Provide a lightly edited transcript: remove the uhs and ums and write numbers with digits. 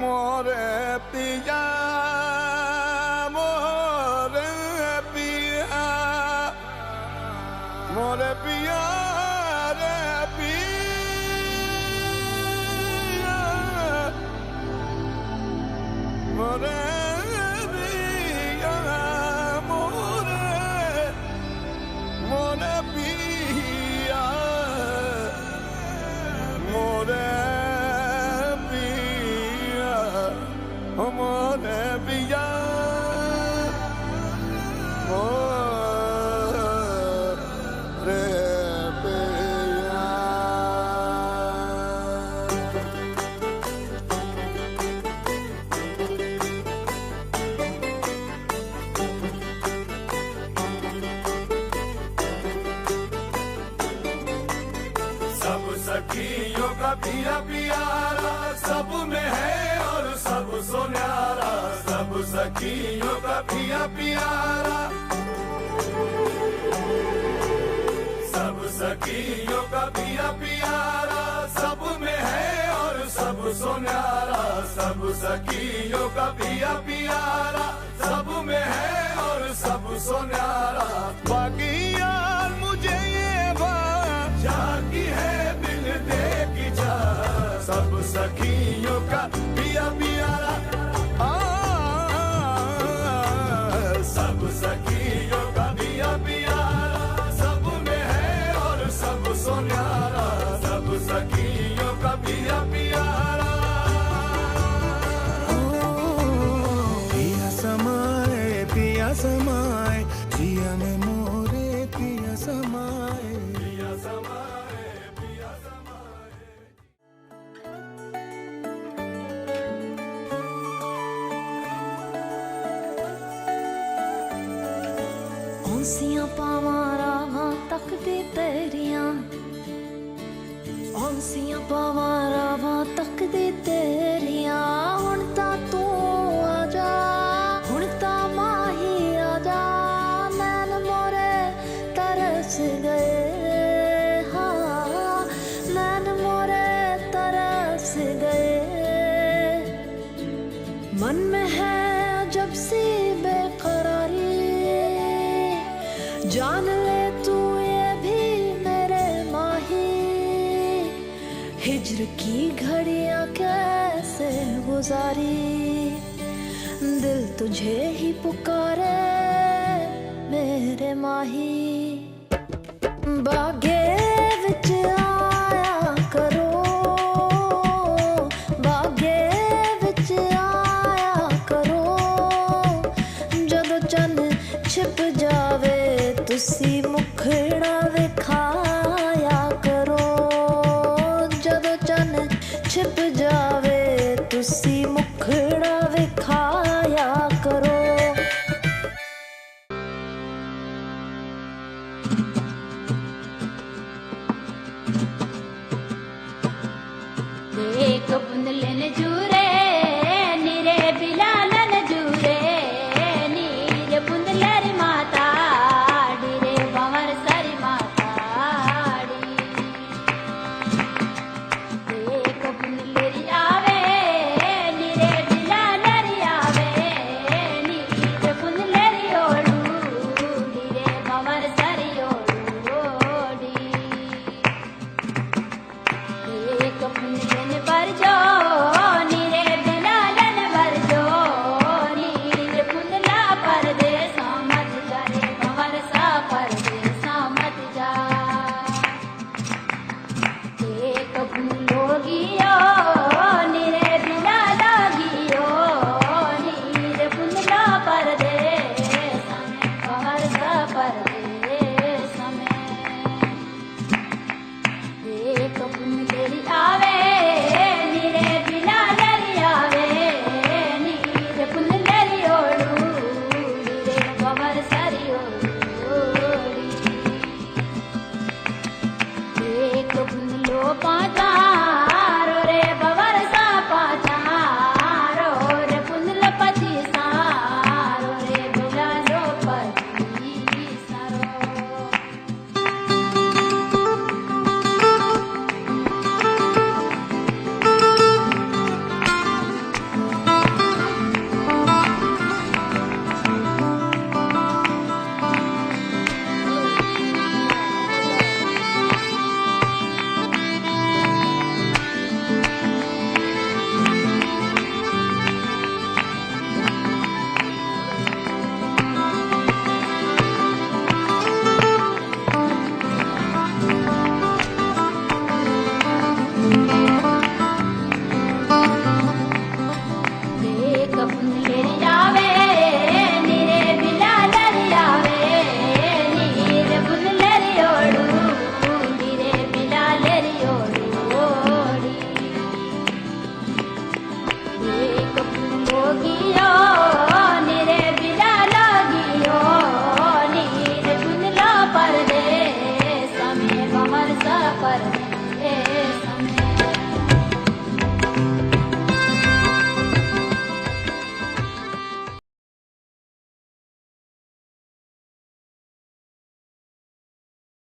मोरे पिया मोरे पिया मोरे पिया रे पिया मोरे पिया मोरे मोरे पिया मोरे मोरे पिया मोरे पिया सब सखियों का पिया पियारा सब में है और सब सोन्यारा सब सखियों का पिया पियारा सब सखियों का पिया पियारा सब में है और सब सोन्यारा सब सखियों का पिया पियारा सब में है और सब सोन्यारा बाकी यार मुझे ये बात जागी है दिल दे की जा सब सखियों का पिया पियारा सब सखियों का पिया पियारा सब में है और सब सोन्यारा सब सखियों का पिया पियारा पिया समाए जिया में मोरे पिया समाए पिया समाए पिया समाए औंसियां पावां रावां तकदी तेरियां औंसियां पावां रावां तकदी तेरियां हुण तां तू आ जा हुण तां माही आ जा नैन मोरे तरस गए हाँ नैन मोरे तरस गए मन में है जब सी बेकरारी जान ले तू ये भी मेरे माही हिज्र की घड़ियां कैसे गुजारी दिल तुझे ही पुकारे मेरे माही बागे विच आया करो बागे विच आया करो जदों चन्न छिप जावे तुसी मुखड़ा विखाया करो जदों चन्न छिप जावे तुसी मुखड़ा विखाया करो एक बुंदलन जूरे नीरे बिलालन जूरे नीर बुंदलर माता डीरे बंवर सारी माता एक बुंदलर आवे नीरे बिलालर आवे नीर बुंदलर ओड़ू डीरे बंवर सारी ओड़ू पर